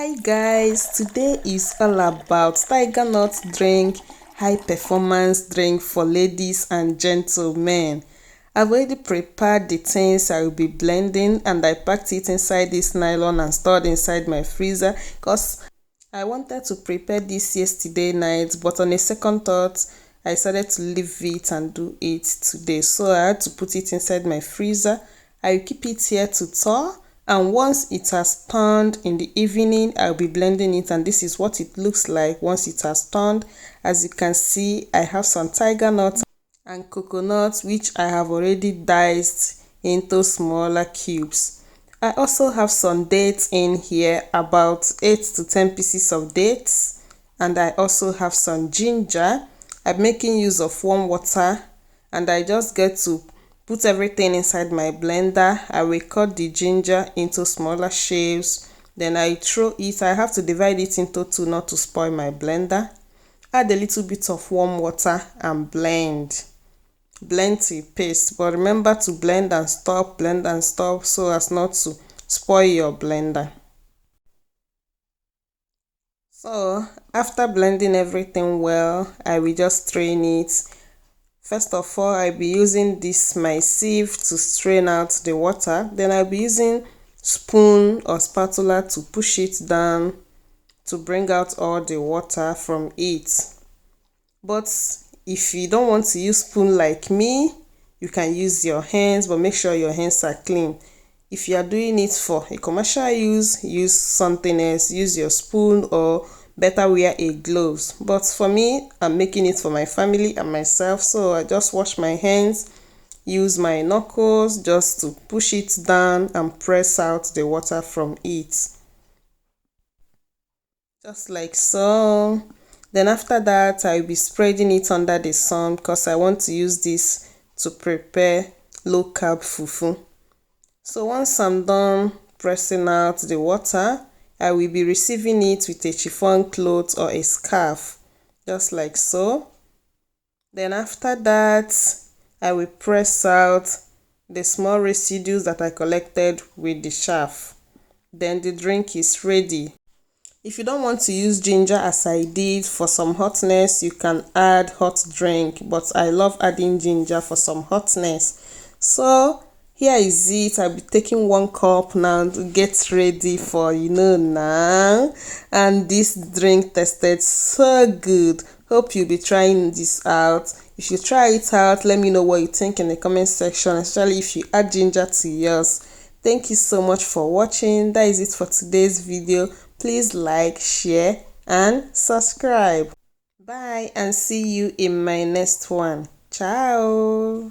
Hi guys, today is all about tigernut drink, high performance drink for ladies and gentlemen. I've already prepared the things I will be blending and I packed it inside this nylon and stored inside my freezer because I wanted to prepare this yesterday night, but on a second thought I decided to leave it and do it today. So I had to put it inside my freezer. I will keep it here to thaw, and once it has turned in the evening I'll be blending it, and this is what it looks like once it has turned. As you can see, I have some tiger nuts and coconuts which I have already diced into smaller cubes. I also have some dates in here, about 8 to 10 pieces of dates, and I also have some ginger. I'm making use of warm water, and I just get to put everything inside my blender. I will cut the ginger into smaller shapes, then I throw it. I have to divide it into two not to spoil my blender. Add a little bit of warm water and blend to paste, but remember to blend and stop so as not to spoil your blender. So after blending everything well, I will just strain it. First of all, I'll be using this my sieve to strain out the water. Then I'll be using spoon or spatula to push it down to bring out all the water from it. But if you don't want to use spoon like me, you can use your hands, but make sure your hands are clean. If you are doing it for a commercial use something else. Use your spoon, or better wear a gloves. But for me, I'm making it for my family and myself, so I just wash my hands, use my knuckles just to push it down and press out the water from it, just like so. Then after that, I'll be spreading it under the sun because I want to use this to prepare low carb fufu. So once I'm done pressing out the water, I will be receiving it with a chiffon cloth or a scarf, just like so. Then after that, I will press out the small residues that I collected with the shaft. Then the drink is ready. If you don't want to use ginger as I did for some hotness, you can add hot drink, but I love adding ginger for some hotness. So here is it. I'll be taking 1 cup now to get ready for now. And this drink tasted so good. Hope you'll be trying this out. If you try it out, let me know what you think in the comment section, especially if you add ginger to yours. Thank you so much for watching. That is it for today's video. Please like, share and subscribe. Bye, and see you in my next one. Ciao.